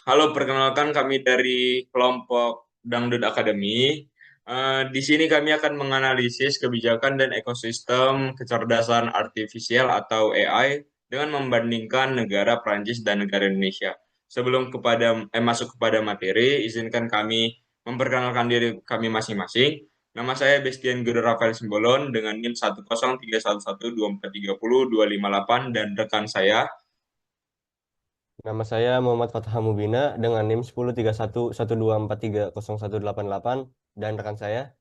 Halo, perkenalkan kami dari kelompok Dangdut Academy. Di sini kami akan menganalisis kebijakan dan ekosistem kecerdasan artifisial atau AI dengan membandingkan negara Prancis dan negara Indonesia. Sebelum masuk kepada materi, izinkan kami memperkenalkan diri kami masing-masing. Nama saya Bestian Guru Rafael Simbolon dengan NIM 1031124302558 dan rekan saya. Nama saya Muhammad Fathah Mubina dengan NIM 103112430188 dan rekan saya.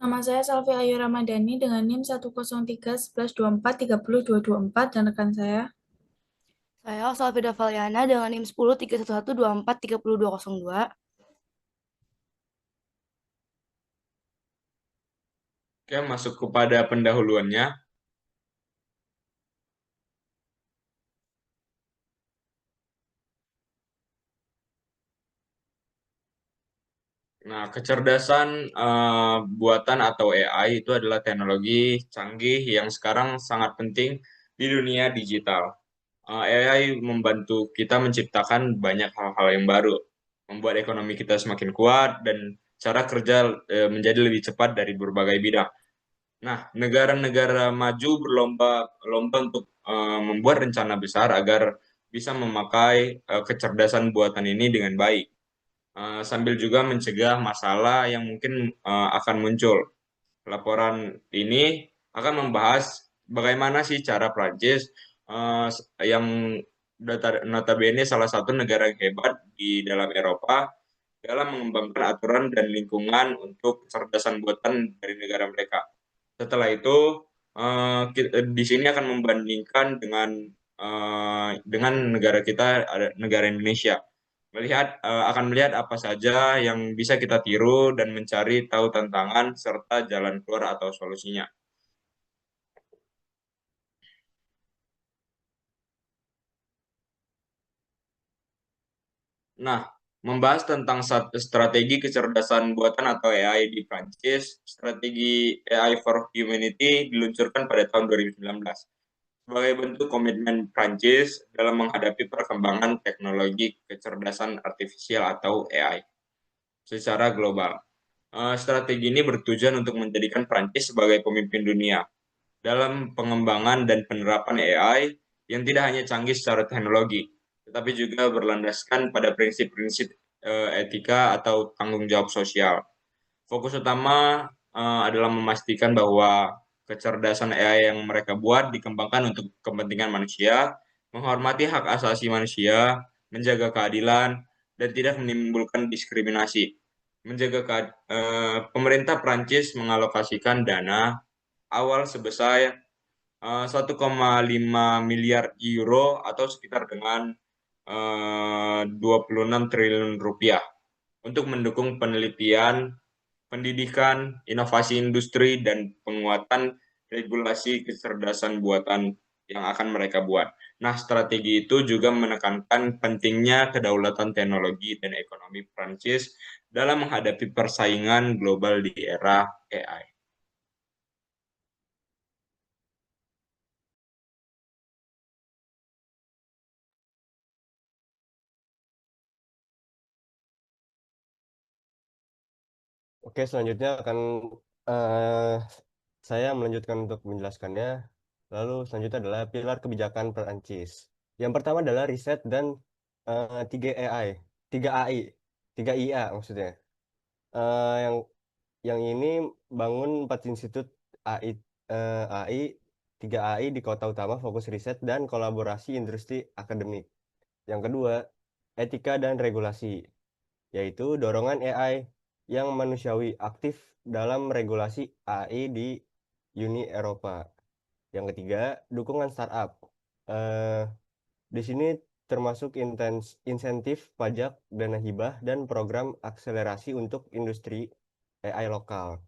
Nama saya Salvi Ayu Ramadhani dengan NIM 1031124302224 dan rekan saya. Saya Salvida Valiana dengan NIM 103112430202. Oke, masuk kepada pendahuluannya. Nah, kecerdasan buatan atau AI itu adalah teknologi canggih yang sekarang sangat penting di dunia digital. AI membantu kita menciptakan banyak hal-hal yang baru, membuat ekonomi kita semakin kuat dan cara kerja menjadi lebih cepat dari berbagai bidang. Nah, negara-negara maju berlomba-lomba untuk membuat rencana besar agar bisa memakai kecerdasan buatan ini dengan baik, sambil juga mencegah masalah yang mungkin akan muncul. Laporan ini akan membahas bagaimana sih cara Prancis yang notabene salah satu negara yang hebat di dalam Eropa dalam mengembangkan aturan dan lingkungan untuk kecerdasan buatan dari negara mereka. Setelah itu, di sini akan membandingkan dengan negara kita, ada negara Indonesia. Akan melihat apa saja yang bisa kita tiru dan mencari tahu tantangan serta jalan keluar atau solusinya. Nah, membahas tentang strategi kecerdasan buatan atau AI di Prancis, strategi AI for Humanity diluncurkan pada tahun 2019 sebagai bentuk komitmen Prancis dalam menghadapi perkembangan teknologi kecerdasan artifisial atau AI secara global. Strategi ini bertujuan untuk menjadikan Prancis sebagai pemimpin dunia dalam pengembangan dan penerapan AI yang tidak hanya canggih secara teknologi, tetapi juga berlandaskan pada prinsip-prinsip etika atau tanggung jawab sosial. Fokus utama adalah memastikan bahwa kecerdasan AI yang mereka buat dikembangkan untuk kepentingan manusia, menghormati hak asasi manusia, menjaga keadilan, dan tidak menimbulkan diskriminasi. Pemerintah Prancis mengalokasikan dana awal sebesar 1,5 miliar euro atau sekitar dengan 26 triliun rupiah untuk mendukung penelitian, pendidikan, inovasi industri, dan penguatan regulasi kecerdasan buatan yang akan mereka buat. Nah, strategi itu juga menekankan pentingnya kedaulatan teknologi dan ekonomi Prancis dalam menghadapi persaingan global di era AI. Oke, selanjutnya akan eh, saya melanjutkan untuk menjelaskannya. Lalu selanjutnya adalah pilar kebijakan Perancis. Yang pertama adalah riset dan 3 AI, 3 AI, 3 IA maksudnya. Yang ini bangun 4 institut AI, AI, 3 AI di kota utama, fokus riset dan kolaborasi industri akademik. Yang kedua, etika dan regulasi, yaitu dorongan AI yang manusiawi aktif dalam regulasi AI di Uni Eropa. Yang ketiga, dukungan startup. Eh, di sini termasuk insentif pajak, dana hibah, dan program akselerasi untuk industri AI lokal.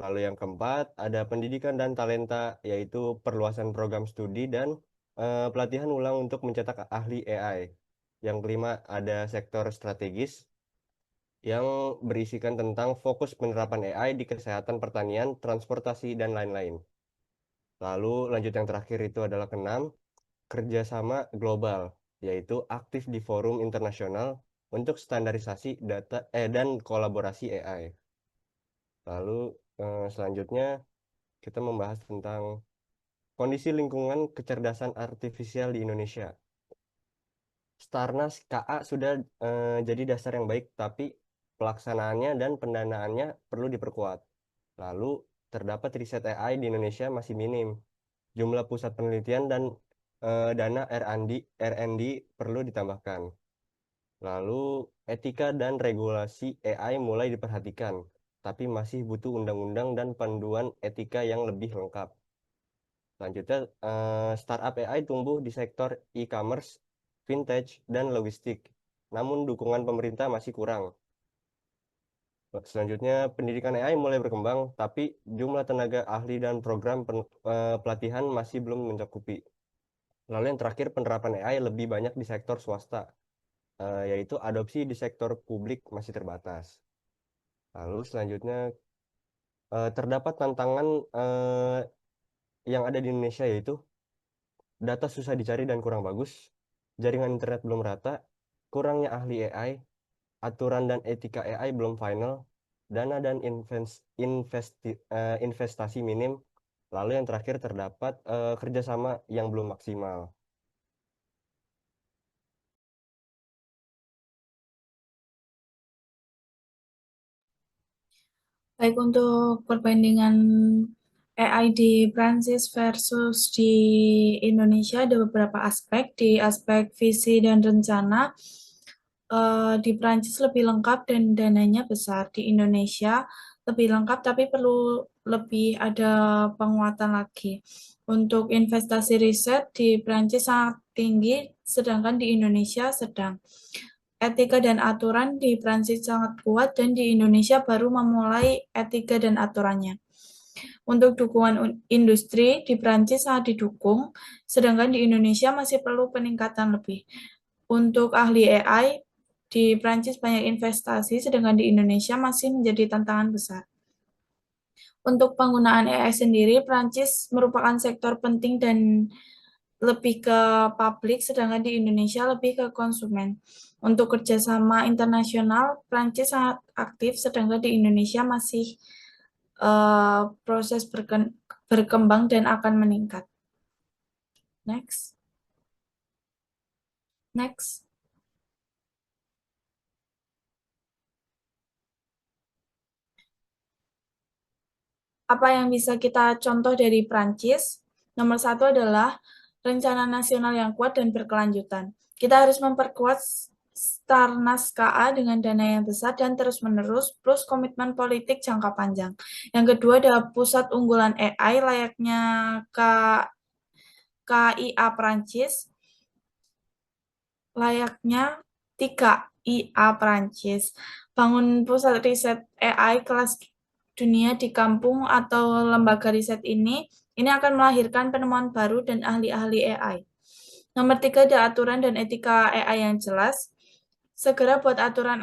Lalu yang keempat, ada pendidikan dan talenta, yaitu perluasan program studi dan pelatihan ulang untuk mencetak ahli AI. Yang kelima, ada sektor strategis yang berisikan tentang fokus penerapan AI di kesehatan, pertanian, transportasi, dan lain-lain. Lalu lanjut yang terakhir itu adalah keenam, kerjasama global. yaitu aktif di forum internasional untuk standarisasi data dan kolaborasi AI. Lalu selanjutnya kita membahas tentang kondisi lingkungan kecerdasan artifisial di Indonesia. Starnas KA sudah jadi dasar yang baik, tapi pelaksanaannya dan pendanaannya perlu diperkuat. Lalu terdapat riset AI di Indonesia masih minim. Jumlah pusat penelitian dan dana R&D perlu ditambahkan. Lalu etika dan regulasi AI mulai diperhatikan, tapi masih butuh undang-undang dan panduan etika yang lebih lengkap. Selanjutnya, startup AI tumbuh di sektor e-commerce, vintage, dan logistik. Namun dukungan pemerintah masih kurang. Selanjutnya, pendidikan AI mulai berkembang, tapi jumlah tenaga ahli dan program pelatihan masih belum mencakupi. Lalu yang terakhir, penerapan AI lebih banyak di sektor swasta, yaitu adopsi di sektor publik masih terbatas. Lalu selanjutnya, terdapat tantangan yang ada di Indonesia, yaitu data susah dicari dan kurang bagus, jaringan internet belum rata, kurangnya ahli AI, aturan dan etika AI belum final, dana dan investasi minim, lalu yang terakhir terdapat kerjasama yang belum maksimal. Baik, untuk perbandingan AI di Prancis versus di Indonesia ada beberapa aspek. Di aspek visi dan rencana, di Prancis lebih lengkap dan dananya besar. Di Indonesia lebih lengkap tapi perlu lebih ada penguatan lagi. Untuk investasi riset di Prancis sangat tinggi, sedangkan di Indonesia sedang. Etika dan aturan di Prancis sangat kuat dan di Indonesia baru memulai etika dan aturannya. Untuk dukungan industri di Prancis sangat didukung, sedangkan di Indonesia masih perlu peningkatan lebih. Untuk ahli AI, di Prancis banyak investasi, sedangkan di Indonesia masih menjadi tantangan besar. Untuk penggunaan AI sendiri, Prancis merupakan sektor penting dan lebih ke publik, sedangkan di Indonesia lebih ke konsumen. Untuk kerjasama internasional, Prancis sangat aktif, sedangkan di Indonesia masih proses berkembang dan akan meningkat. Next. Apa yang bisa kita contoh dari Prancis? Nomor 1 adalah rencana nasional yang kuat dan berkelanjutan. Kita harus memperkuat Starnas KA dengan dana yang besar dan terus-menerus, plus komitmen politik jangka panjang. Yang kedua adalah pusat unggulan AI layaknya KIA Prancis, layaknya 3IA Prancis. Bangun pusat riset AI kelas dunia di kampung atau lembaga riset ini akan melahirkan penemuan baru dan ahli-ahli AI. Nomor 3 ada aturan dan etika AI yang jelas. Segera buat aturan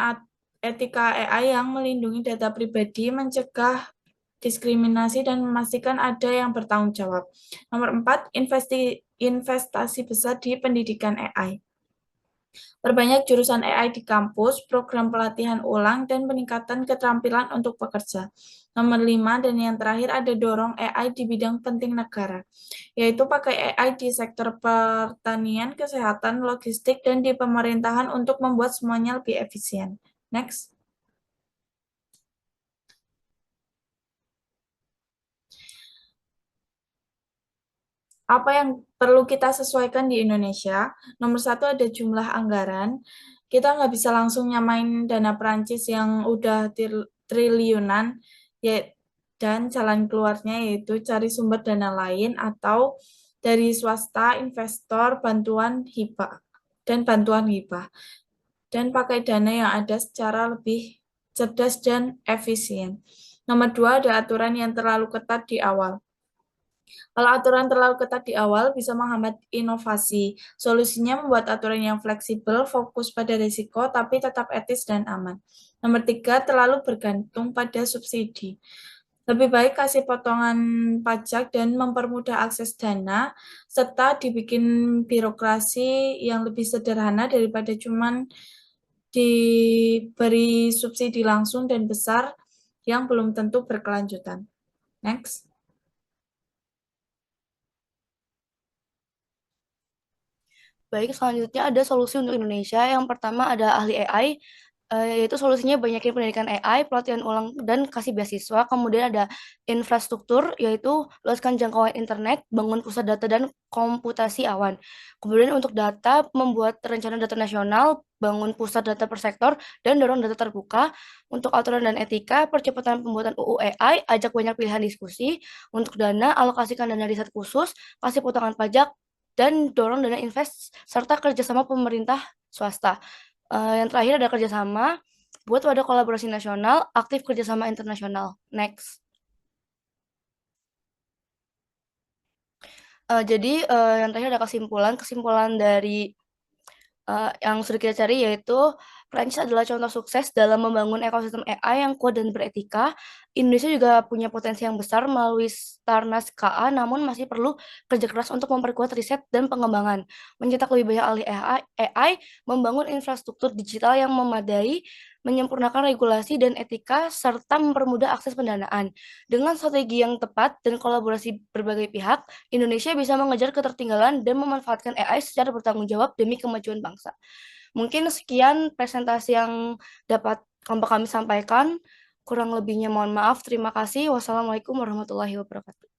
etika AI yang melindungi data pribadi, mencegah diskriminasi, dan memastikan ada yang bertanggung jawab. Nomor 4, investasi besar di pendidikan AI. Perbanyak jurusan AI di kampus, program pelatihan ulang, dan peningkatan keterampilan untuk pekerja. Nomor 5, dan yang terakhir ada dorong AI di bidang penting negara, yaitu pakai AI di sektor pertanian, kesehatan, logistik, dan di pemerintahan untuk membuat semuanya lebih efisien. Next. Apa yang perlu kita sesuaikan di Indonesia? Nomor 1 ada jumlah anggaran. Kita nggak bisa langsung nyamain dana Perancis yang udah triliunan, dan jalan keluarnya yaitu cari sumber dana lain atau dari swasta, investor, bantuan hibah, dan pakai dana yang ada secara lebih cerdas dan efisien. Nomor 2 ada aturan yang terlalu ketat di awal. Kalau aturan terlalu ketat di awal bisa menghambat inovasi. Solusinya membuat aturan yang fleksibel, fokus pada risiko, tapi tetap etis dan aman. Nomor 3, terlalu bergantung pada subsidi. Lebih baik kasih potongan pajak dan mempermudah akses dana, serta dibikin birokrasi yang lebih sederhana daripada cuman diberi subsidi langsung dan besar yang belum tentu berkelanjutan. Next. Baik, selanjutnya ada solusi untuk Indonesia. Yang pertama ada ahli AI, yaitu solusinya banyakin pendidikan AI, pelatihan ulang, dan kasih beasiswa. Kemudian ada infrastruktur, yaitu luaskan jangkauan internet, bangun pusat data dan komputasi awan. Kemudian untuk data, membuat rencana data nasional, bangun pusat data per sektor, dan dorong data terbuka. Untuk aturan dan etika, percepatan pembuatan UU AI, ajak banyak pilihan diskusi. Untuk dana, alokasikan dana riset khusus, kasih potongan pajak, dan dorong dana invest serta kerjasama pemerintah swasta. Yang terakhir ada kerjasama, buat wadah kolaborasi nasional, aktif kerjasama internasional. Next. Jadi yang terakhir ada kesimpulan dari yang sudah kita cari yaitu Prancis adalah contoh sukses dalam membangun ekosistem AI yang kuat dan beretika. Indonesia juga punya potensi yang besar melalui Starnas KA, namun masih perlu kerja keras untuk memperkuat riset dan pengembangan, mencetak lebih banyak ahli AI, membangun infrastruktur digital yang memadai, menyempurnakan regulasi dan etika, serta mempermudah akses pendanaan. Dengan strategi yang tepat dan kolaborasi berbagai pihak, Indonesia bisa mengejar ketertinggalan dan memanfaatkan AI secara bertanggung jawab demi kemajuan bangsa. Mungkin sekian presentasi yang dapat kelompok kami sampaikan. Kurang lebihnya mohon maaf. Terima kasih. Wassalamualaikum warahmatullahi wabarakatuh.